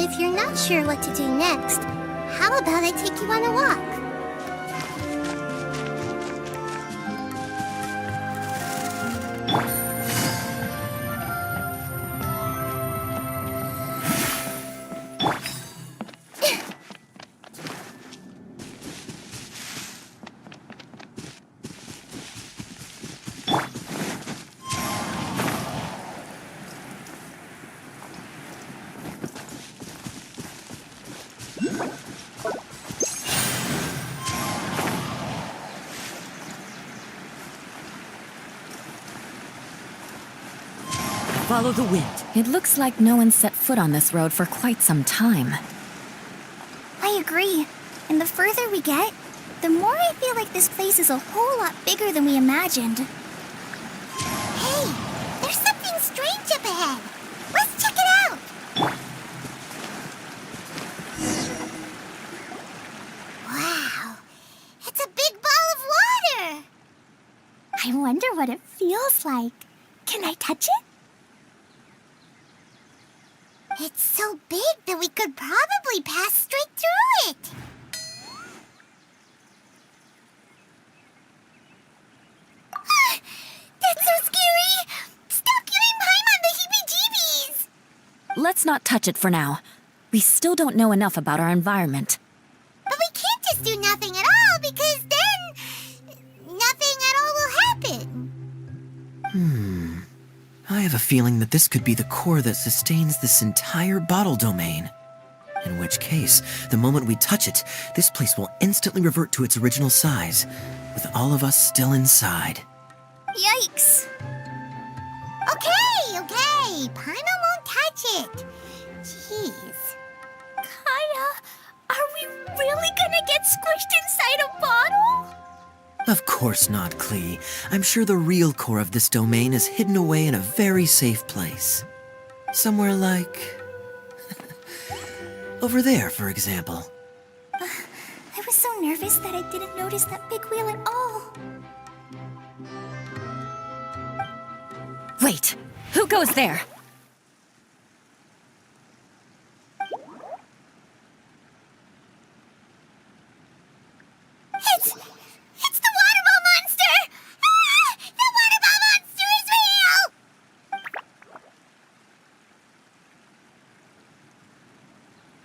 if you're not sure what to do next, how about I take you on a walk? Follow the wind. It looks like no one set foot on this road for quite some time. I agree. And the further we get, the more I feel like this place is a whole lot bigger than we imagined. Hey, there's something strange up ahead. Let's check it out. Wow, it's a big ball of water. I wonder what it feels like. Can I touch it? It's so big that we could probably pass straight through it. That's so scary! Stop giving Paimon the heebie-jeebies! Let's not touch it for now. We still don't know enough about our environment. But we can't just do nothing at all, because then nothing at all will happen. I have a feeling that this could be the core that sustains this entire bottle domain. In which case, the moment we touch it, this place will instantly revert to its original size, with all of us still inside. Yikes. Okay. Paimon won't touch it. Jeez. Kaya, are we really gonna get squished inside a bottle? Of course not, Klee. I'm sure the real core of this domain is hidden away in a very safe place. Somewhere like... over there, for example. I was so nervous that I didn't notice that big wheel at all. Wait! Who goes there? It's the waterball monster! Ah! The waterball monster is real!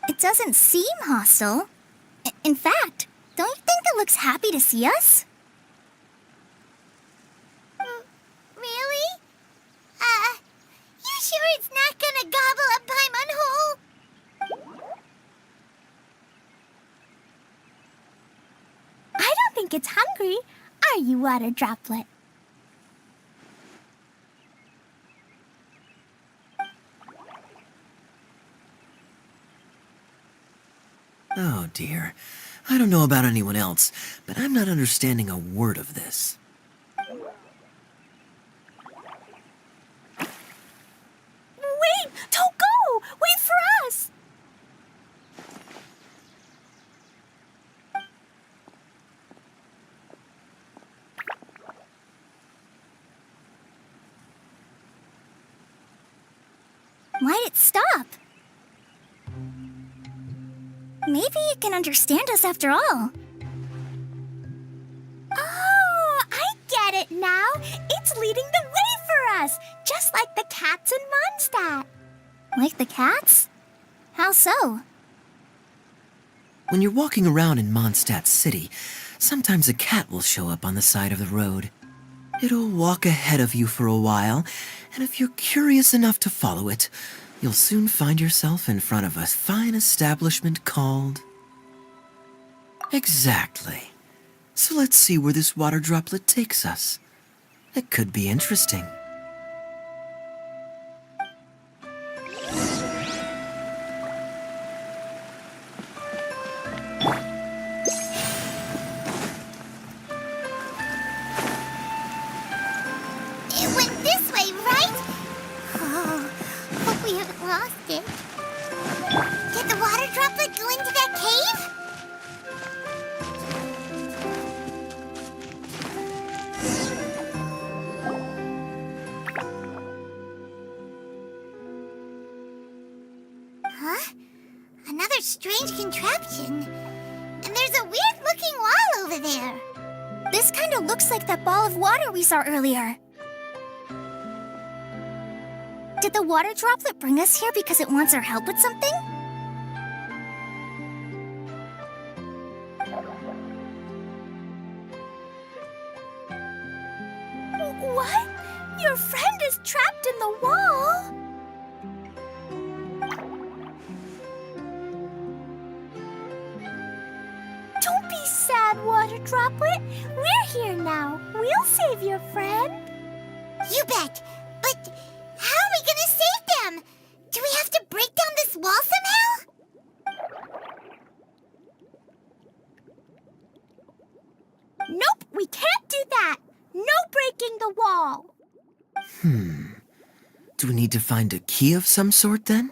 It doesn't seem hostile. In fact, don't you think it looks happy to see us? Really? You sure it's not gonna gobble up Paimon whole? I don't think it's hungry. Are you, Water Droplet? Oh dear. I don't know about anyone else, but I'm not understanding a word of this. Wait! Don't go! Wait for us! Why'd it stop? Maybe it can understand us after all. Oh, I get it now. It's leading the way for us, just like the cats in Mondstadt. Like the cats? How so? When you're walking around in Mondstadt City, sometimes a cat will show up on the side of the road. It'll walk ahead of you for a while, and if you're curious enough to follow it, you'll soon find yourself in front of a fine establishment called... Exactly. So let's see where this water droplet takes us. It could be interesting. It went this way, right? Oh, hope we haven't lost it. Did the water droplet go into that cave? Huh? another strange contraption. And there's a weird-looking wall over there. This kind of looks like that ball of water we saw earlier. Did the water droplet bring us here because it wants our help with something? What? Your friend is trapped in the wall? Don't be sad, Water Droplet. We're here now. We'll save your friend. You bet. But how are we gonna save them? Do we have to break down this wall somehow? Nope, we can't do that. No breaking the wall. Do we need to find a key of some sort then?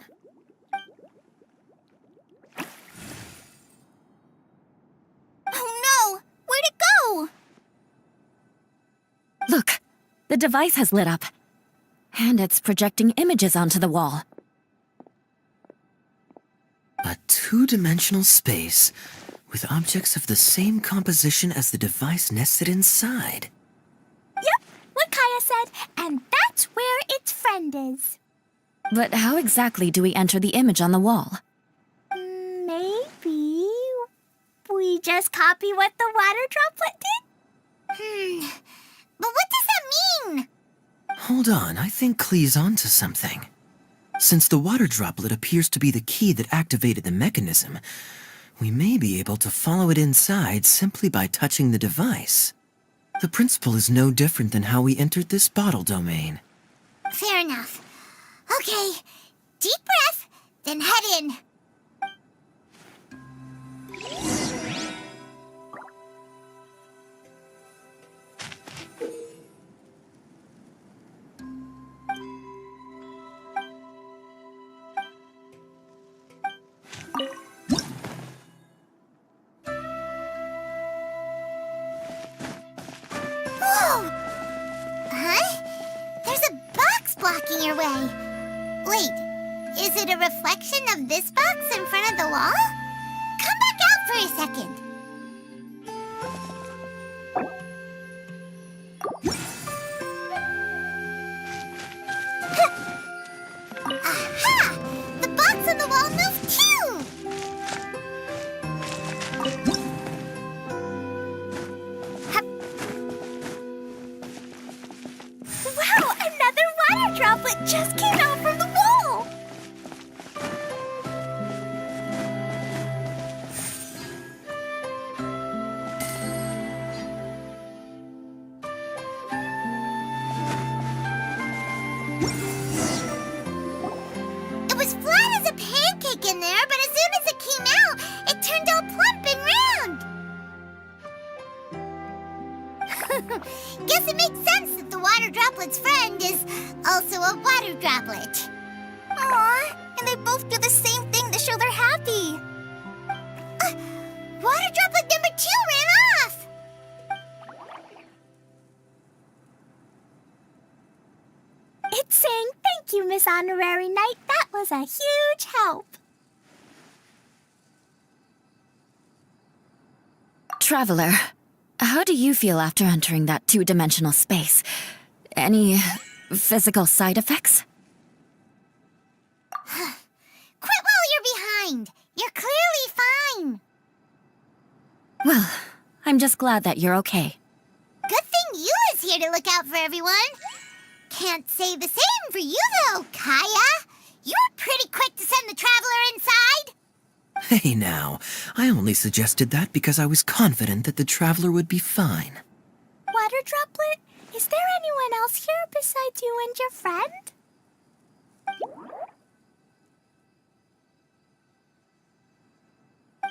Oh no! Where'd it go? Look, the device has lit up. And it's projecting images onto the wall. A two-dimensional space with objects of the same composition as the device nested inside. Yep, what Kaya said, and that's where its friend is. But how exactly do we enter the image on the wall? Maybe we just copy what the water droplet did? But what does that mean? Hold on, I think Klee's onto something. Since the water droplet appears to be the key that activated the mechanism, we may be able to follow it inside simply by touching the device. The principle is no different than how we entered this bottle domain. Fair enough. Okay, deep breath, then head in. Whoa! Huh? There's a box blocking your way. Wait, is it a reflection of this box in front of the wall? Come back out for a second. Aha! The box on the wall moved too! Wow, another water droplet just came out from the wall! It was flat as a pancake in there, but as soon as it came out, it turned all plump and round. Guess it makes sense that the water droplet's friend is also a water droplet. Aw, and they both do the same thing to show they're happy. Water droplet number 2 ran off. It's saying thank you, Miss Honorary Knight. That was a huge help. Traveler, how do you feel after entering that two-dimensional space? Any physical side effects? Quit while you're behind. You're clearly fine. Well, I'm just glad that you're okay. Good thing you is here to look out for everyone. Can't say the same for you, though, Kaya. You were pretty quick to send the traveler inside. Hey now, I only suggested that because I was confident that the traveler would be fine. Water Droplet, is there anyone else here besides you and your friend?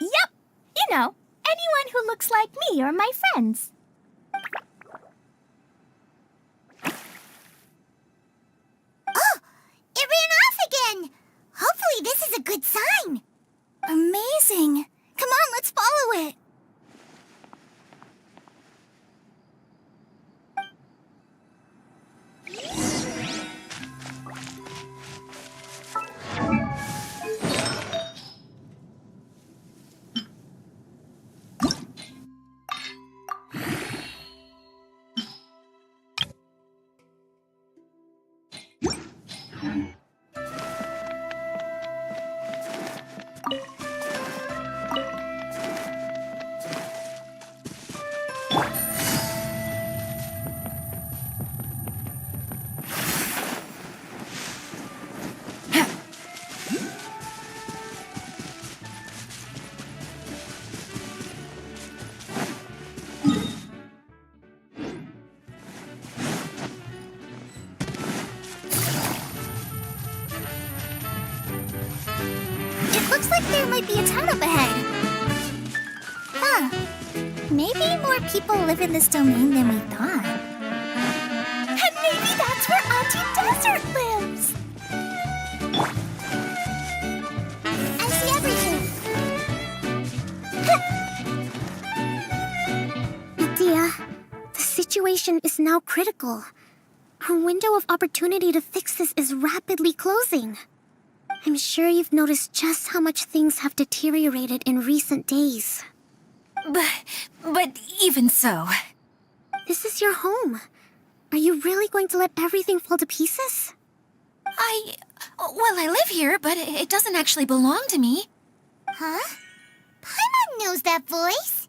Yep, you know, anyone who looks like me or my friends. Oh, it ran off again. Hopefully this is a good sign. Amazing. Come on, let's follow it. Looks like there might be a town up ahead. Huh. Maybe more people live in this domain than we thought. And maybe that's where Auntie Desert lives! I see everything. Nadia, the situation is now critical. Our window of opportunity to fix this is rapidly closing. I'm sure you've noticed just how much things have deteriorated in recent days. But even so... This is your home. Are you really going to let everything fall to pieces? Well, I live here, but it doesn't actually belong to me. Huh? Paimon knows that voice.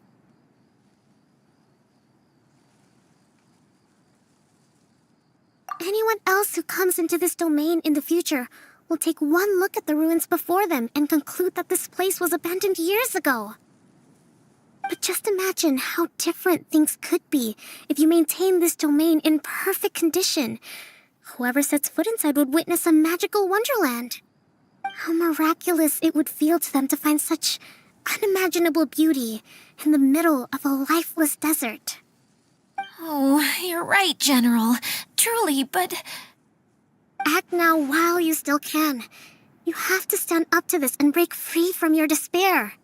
Anyone else who comes into this domain in the future will take one look at the ruins before them and conclude that this place was abandoned years ago. But just imagine how different things could be if you maintain this domain in perfect condition. Whoever sets foot inside would witness a magical wonderland. How miraculous it would feel to them to find such unimaginable beauty in the middle of a lifeless desert. Oh, you're right, General. Truly, but... Act now while you still can. You have to stand up to this and break free from your despair.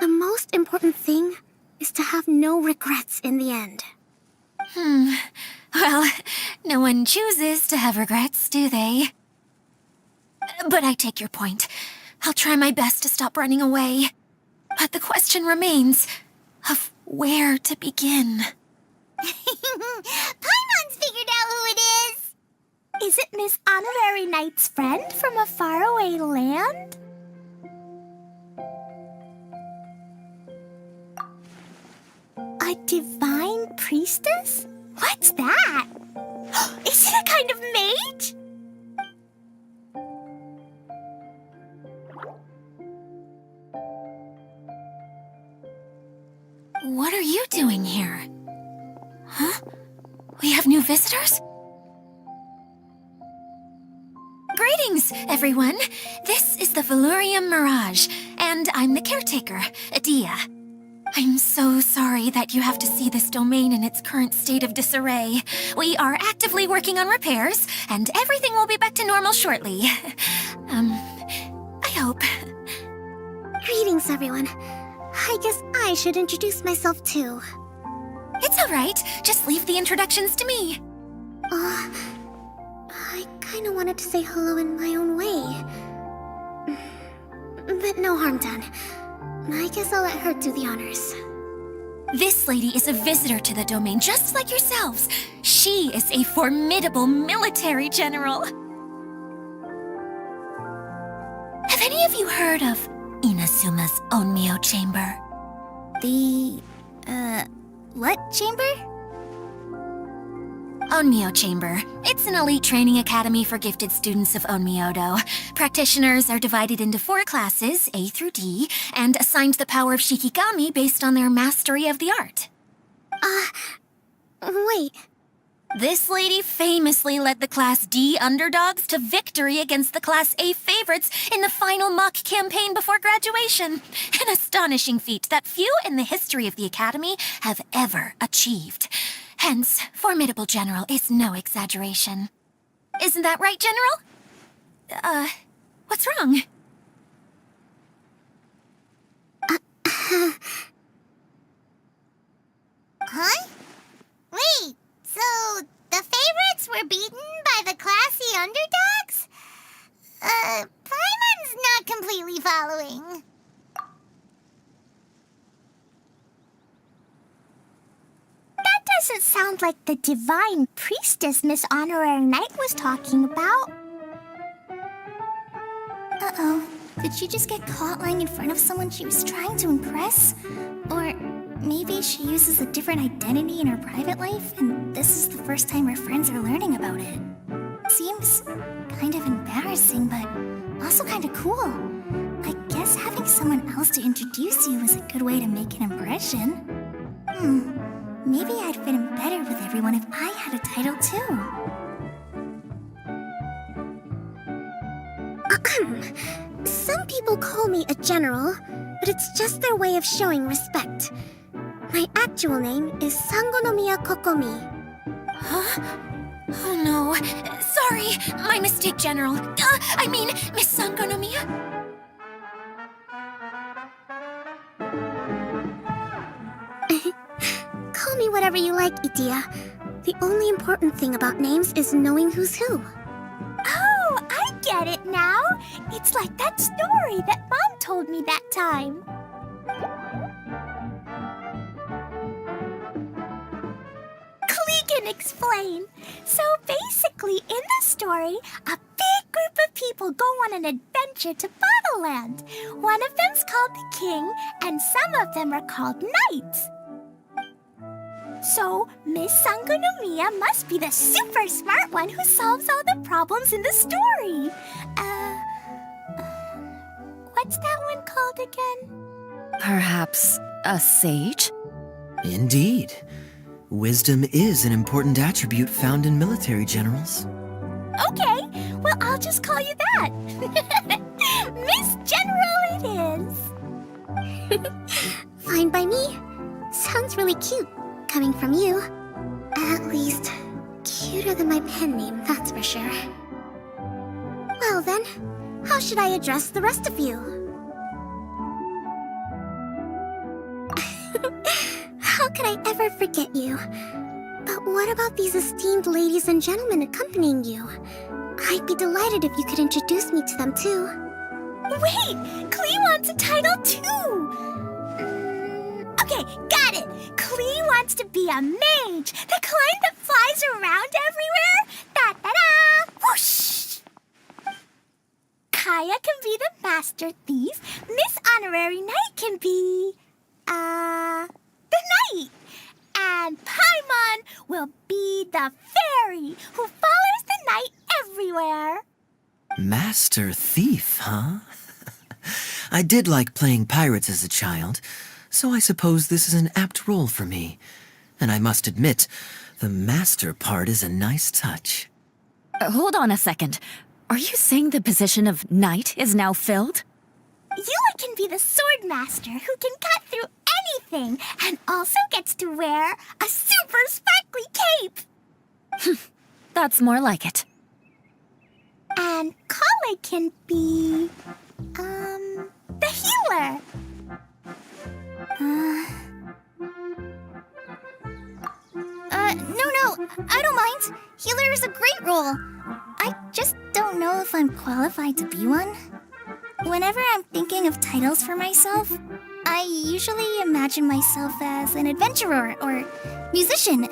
The most important thing is to have no regrets in the end. Well, no one chooses to have regrets, do they? But I take your point. I'll try my best to stop running away. But the question remains of where to begin. Paimon's figured out who it is! Is it Miss Honorary Knight's friend from a faraway land? A divine priestess? What's that? Is it a kind of mage? What are you doing here? Huh? We have new visitors? Greetings, everyone. This is the Valurium Mirage, and I'm the caretaker, Adia. I'm so sorry that you have to see this domain in its current state of disarray. We are actively working on repairs, and everything will be back to normal shortly. I hope. Greetings, everyone. I guess I should introduce myself too. It's all right. Just leave the introductions to me. I kinda wanted to say hello in my own way. But no harm done. I guess I'll let her do the honors. This lady is a visitor to the domain, just like yourselves. She is a formidable military general. Have any of you heard of Inazuma's Onmyo Chamber? The, what chamber? Onmyo Chamber. It's an elite training academy for gifted students of Onmyodo. Practitioners are divided into 4 classes, A through D, and assigned the power of Shikigami based on their mastery of the art. Wait. This lady famously led the Class D underdogs to victory against the Class A favorites in the final mock campaign before graduation. An astonishing feat that few in the history of the Academy have ever achieved. Hence, formidable general is no exaggeration. Isn't that right, General? What's wrong? Huh? Wait, so the favorites were beaten by the classy underdogs? Paimon's not completely following. That doesn't sound like the divine priestess Miss Honorary Knight was talking about. Uh-oh. Did she just get caught lying in front of someone she was trying to impress? Or maybe she uses a different identity in her private life, and this is the first time her friends are learning about it. Seems kind of embarrassing, but also kind of cool. I guess having someone else to introduce you is a good way to make an impression. Maybe I'd fit in better with everyone if I had a title too. Some people call me a general, but it's just their way of showing respect. My actual name is Sangonomiya Kokomi. Huh? Oh no. Sorry, my mistake, General. I mean, Miss Sangonomiya. Call me whatever you like, Itia. The only important thing about names is knowing who's who. Oh, I get it now. It's like that story that Mom told me that time. Klee can explain. So basically, in the story, a big group of people go on an adventure to Bottleland. One of them's called the King, and some of them are called Knights. So, Miss Sangonomiya must be the super smart one who solves all the problems in the story. What's that one called again? Perhaps a sage? Indeed. Wisdom is an important attribute found in military generals. Okay, well, I'll just call you that. Miss General it is. Fine by me. Sounds really cute, coming from you. At least, cuter than my pen name, that's for sure. Well then, how should I address the rest of you? How could I ever forget you? But what about these esteemed ladies and gentlemen accompanying you? I'd be delighted if you could introduce me to them too. Wait, Klee wants a title too. Okay, got it. Klee wants to be a mage, the kind that flies around everywhere. Da-da-da! Whoosh! Kaya can be the master thief. Miss Honorary Knight can be, the knight. And Paimon will be the fairy who follows the knight everywhere. Master Thief, huh? I did like playing pirates as a child, so I suppose this is an apt role for me. And I must admit, the master part is a nice touch. Hold on a second. Are you saying the position of knight is now filled? Yula can be the sword master who can cut through anything and also gets to wear a super sparkly cape. That's more like it. And Kale can be, the healer. No, I don't mind. Healer is a great role. I just don't know if I'm qualified to be one. Whenever I'm thinking of titles for myself, I usually imagine myself as an adventurer or musician.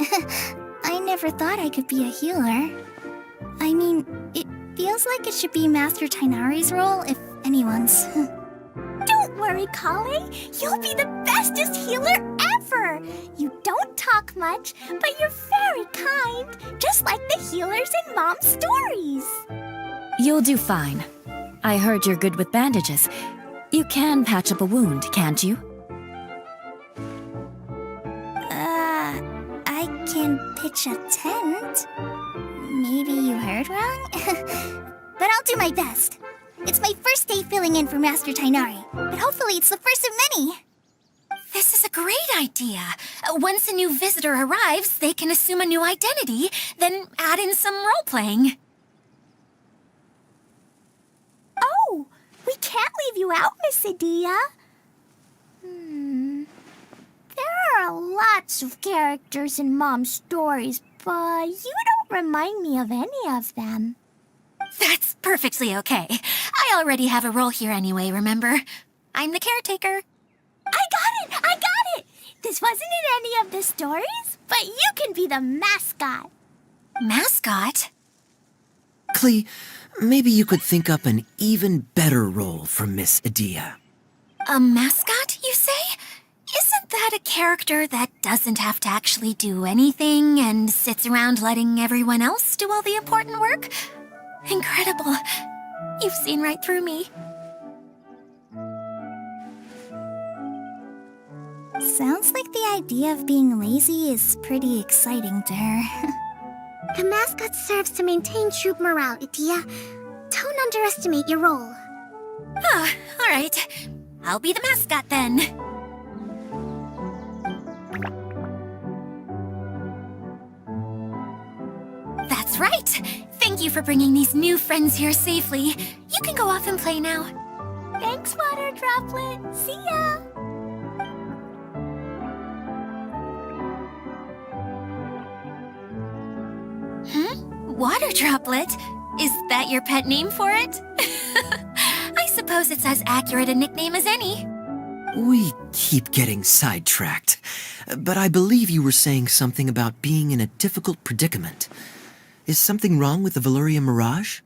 I never thought I could be a healer. I mean, it feels like it should be Master Tainari's role, if anyone's. Don't worry, Kale. You'll be the bestest healer ever. You don't talk much, but you're very kind, just like the healers in Mom's stories. You'll do fine. I heard you're good with bandages. You can patch up a wound, can't you? I can pitch a tent. Maybe you heard wrong? But I'll do my best. It's my first day filling in for Master Tainari, but hopefully it's the first of many. This is a great idea. Once a new visitor arrives, they can assume a new identity, then add in some role-playing. Oh, we can't leave you out, Miss Adia. There are lots of characters in Mom's stories, but you don't remind me of any of them. That's perfectly okay. I already have a role here anyway, remember? I'm the caretaker. I got it! This wasn't in any of the stories, but you can be the mascot. Mascot? Klee, maybe you could think up an even better role for Miss Adia. A mascot, you say? Isn't that a character that doesn't have to actually do anything and sits around letting everyone else do all the important work? Incredible. You've seen right through me. Sounds like the idea of being lazy is pretty exciting to her. The mascot serves to maintain troop morale, Itia. Don't underestimate your role. Ah, all right. I'll be the mascot then. That's right. Thank you for bringing these new friends here safely. You can go off and play now. Thanks, Water Droplet. See ya! Water Droplet? Is that your pet name for it? I suppose it's as accurate a nickname as any. We keep getting sidetracked, but I believe you were saying something about being in a difficult predicament. Is something wrong with the Veluria Mirage?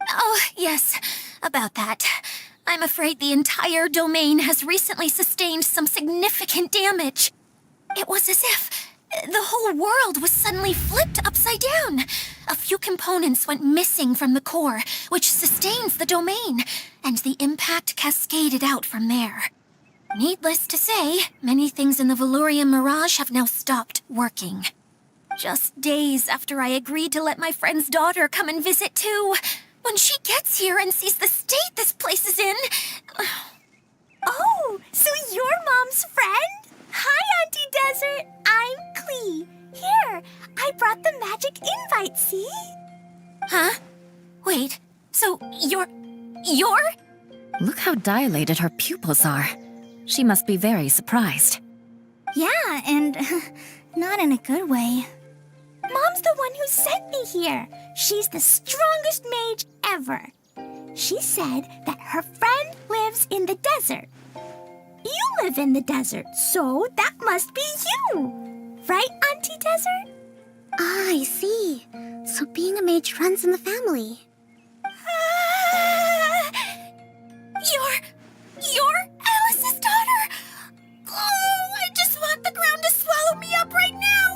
Oh, yes, about that. I'm afraid the entire domain has recently sustained some significant damage. It was as if the whole world was suddenly flipped upside down. A few components went missing from the core, which sustains the domain, and the impact cascaded out from there. Needless to say, many things in the Veluria Mirage have now stopped working. Just days after I agreed to let my friend's daughter come and visit too. When she gets here and sees the state this place is in... Oh, so you're Mom's friend? Hi, Auntie Desert. I'm Klee. Here, I brought the magic invite, see? Huh? Wait, so you're... Look how dilated her pupils are. She must be very surprised. Yeah, and not in a good way. Mom's the one who sent me here. She's the strongest mage ever. She said that her friend lives in the desert. You live in the desert, so that must be you. Right, Auntie Desert? Ah, I see. So being a mage runs in the family. You're Alice's daughter! Oh, I just want the ground to swallow me up right now!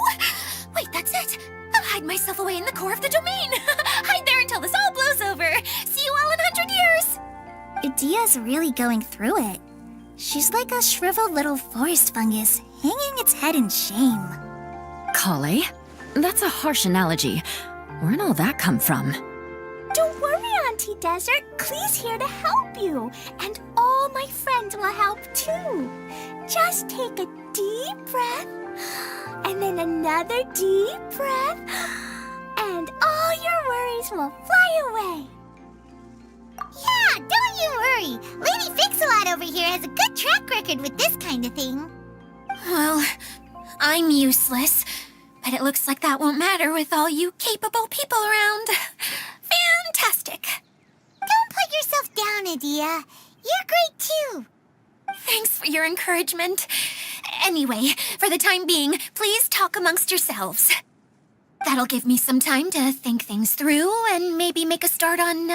Wait, that's it! I'll hide myself away in the core of the domain! Hide there until this all blows over! See you all in 100 years! Idia's really going through it. She's like a shriveled little forest fungus, hanging its head in shame. Kale? That's a harsh analogy. Where'd all that come from? Don't worry, Auntie Desert. Klee's here to help you. And all my friends will help too. Just take a deep breath, and then another deep breath, and all your worries will fly away. Yeah, don't you worry. Lady Fix-A-Lot over here has a good track record with this kind of thing. Well, I'm useless, but it looks like that won't matter with all you capable people around. Fantastic! Don't put yourself down, Idia. You're great too. Thanks for your encouragement. Anyway, for the time being, please talk amongst yourselves. That'll give me some time to think things through and maybe make a start on,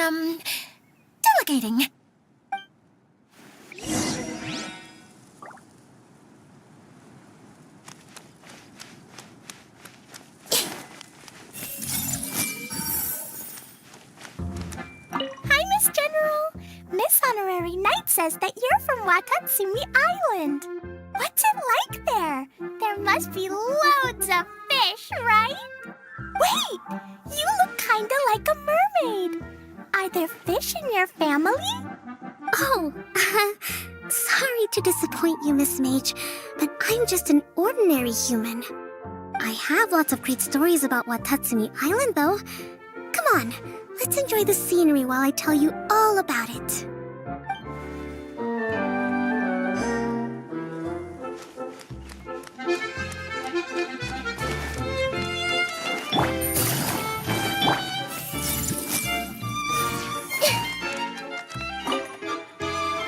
delegating. Hi, Miss General. Miss Honorary Knight says that you're from Watatsumi Island. What's it like there? There must be loads of fish, right? Wait, you look kinda like a mermaid. Are there fish in your family? Oh, sorry to disappoint you, Miss Mage, but I'm just an ordinary human. I have lots of great stories about Watatsumi Island, though. Come on, let's enjoy the scenery while I tell you all about it.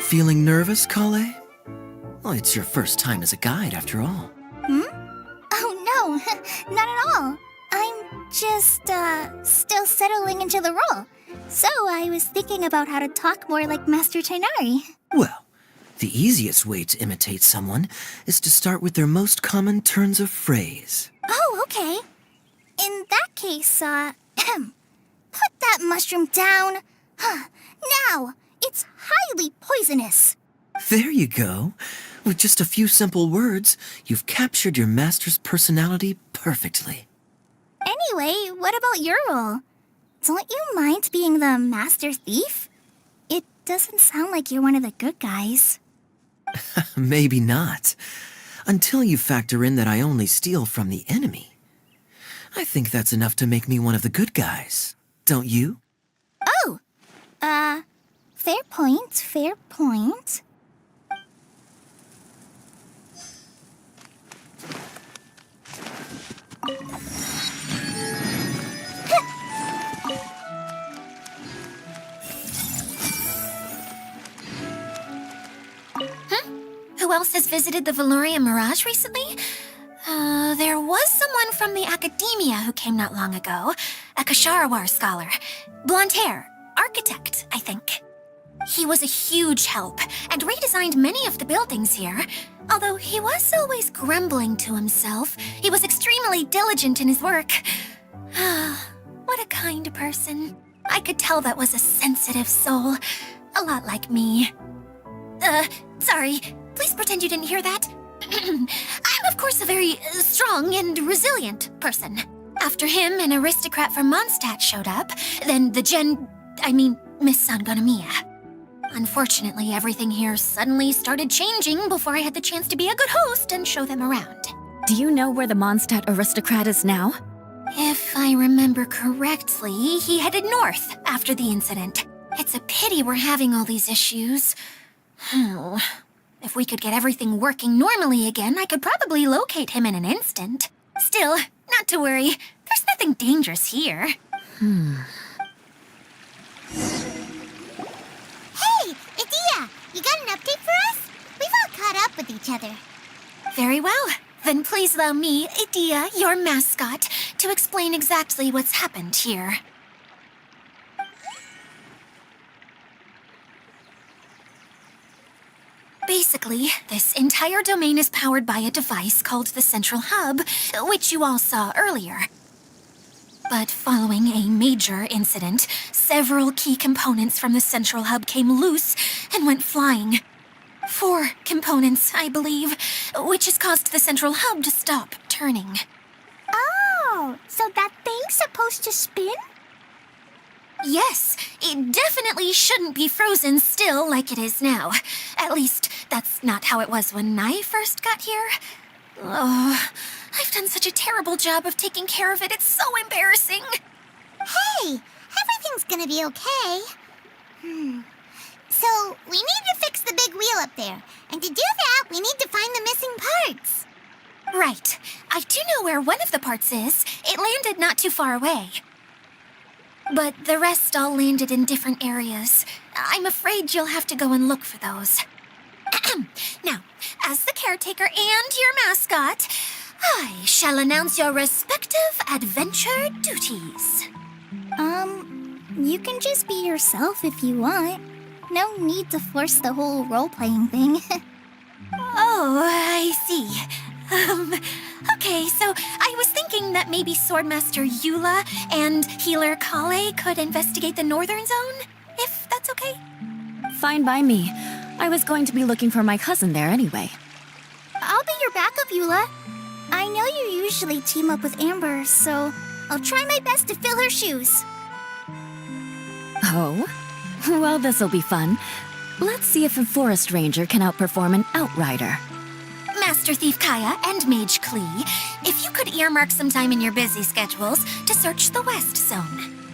Feeling nervous, Kale? Well, it's your first time as a guide, after all. Oh, no, not at all. I'm just, still settling into the role. So I was thinking about how to talk more like Master Tighnari. Well, the easiest way to imitate someone is to start with their most common turns of phrase. Oh, okay. In that case, put that mushroom down. Now, it's highly poisonous. There you go. With just a few simple words, you've captured your master's personality perfectly. Anyway, what about your role? Don't you mind being the master thief? It doesn't sound like you're one of the good guys. Maybe not. Until you factor in that I only steal from the enemy. I think that's enough to make me one of the good guys. Don't you? Oh! Fair point, fair point. Who else has visited the Veloria Mirage recently? There was someone from the academia who came not long ago. A Kasharawar scholar. Blonde hair. Architect, I think. He was a huge help and redesigned many of the buildings here. Although he was always grumbling to himself, he was extremely diligent in his work. What a kind person. I could tell that was a sensitive soul. A lot like me. Sorry. Please pretend you didn't hear that. I'm, of course, a very strong and resilient person. After him, an aristocrat from Mondstadt showed up, then Miss Sangonomiya. Unfortunately, everything here suddenly started changing before I had the chance to be a good host and show them around. Do you know where the Mondstadt aristocrat is now? If I remember correctly, he headed north after the incident. It's a pity we're having all these issues. If we could get everything working normally again, I could probably locate him in an instant. Still, not to worry. There's nothing dangerous here. Hey, Edea, you got an update for us? We've all caught up with each other. Very well. Then please allow me, Edea, your mascot, to explain exactly what's happened here. Basically, this entire domain is powered by a device called the Central Hub, which you all saw earlier. But following a major incident, several key components from the Central Hub came loose and went flying. 4 components, I believe, which has caused the Central Hub to stop turning. Oh, so that thing's supposed to spin? Yes, it definitely shouldn't be frozen still like it is now. At least, that's not how it was when I first got here. Oh, I've done such a terrible job of taking care of it. It's so embarrassing. Hey, everything's gonna be okay. So, we need to fix the big wheel up there. And to do that, we need to find the missing parts. Right. I do know where one of the parts is. It landed not too far away. But the rest all landed in different areas. I'm afraid you'll have to go and look for those. Now, as the caretaker and your mascot, I shall announce your respective adventure duties. You can just be yourself if you want. No need to force the whole role-playing thing. Oh, I see. Okay, so I was thinking that maybe Swordmaster Eula and Healer Kale could investigate the Northern Zone, if that's okay? Fine by me. I was going to be looking for my cousin there anyway. I'll be your backup, Eula. I know you usually team up with Amber, so I'll try my best to fill her shoes. Oh? Well, this'll be fun. Let's see if a forest ranger can outperform an outrider. Master Thief Kaya and Mage Klee, if you could earmark some time in your busy schedules to search the West Zone.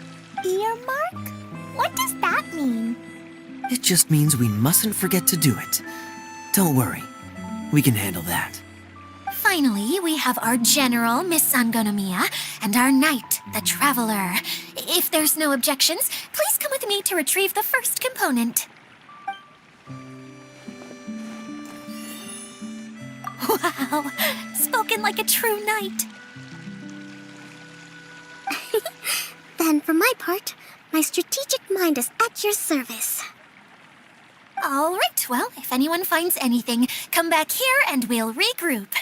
Earmark? What does that mean? It just means we mustn't forget to do it. Don't worry. We can handle that. Finally, we have our General, Miss Sangonomiya, and our Knight, the Traveler. If there's no objections, please come with me to retrieve the first component. Wow, spoken like a true knight. Then, for my part, my strategic mind is at your service. All right, well, if anyone finds anything, come back here and we'll regroup.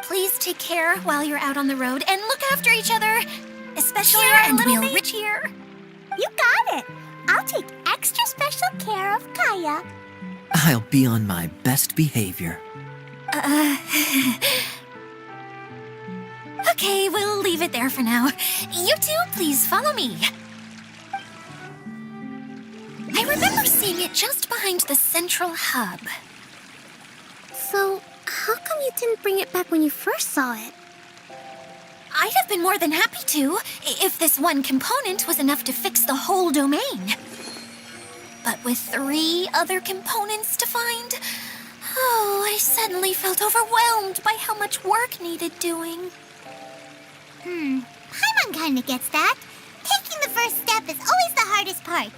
Please take care while you're out on the road and look after each other. Especially Sure, and little we'll mate. reach here. You got it. I'll take extra special care of Kaya. I'll be on my best behavior. Okay, we'll leave it there for now. You two, please follow me. I remember seeing it just behind the central hub. So, how come you didn't bring it back when you first saw it? I'd have been more than happy to, if this one component was enough to fix the whole domain. But with 3 other components to find, I suddenly felt overwhelmed by how much work needed doing. Paimon kinda gets that. Taking the first step is always the hardest part.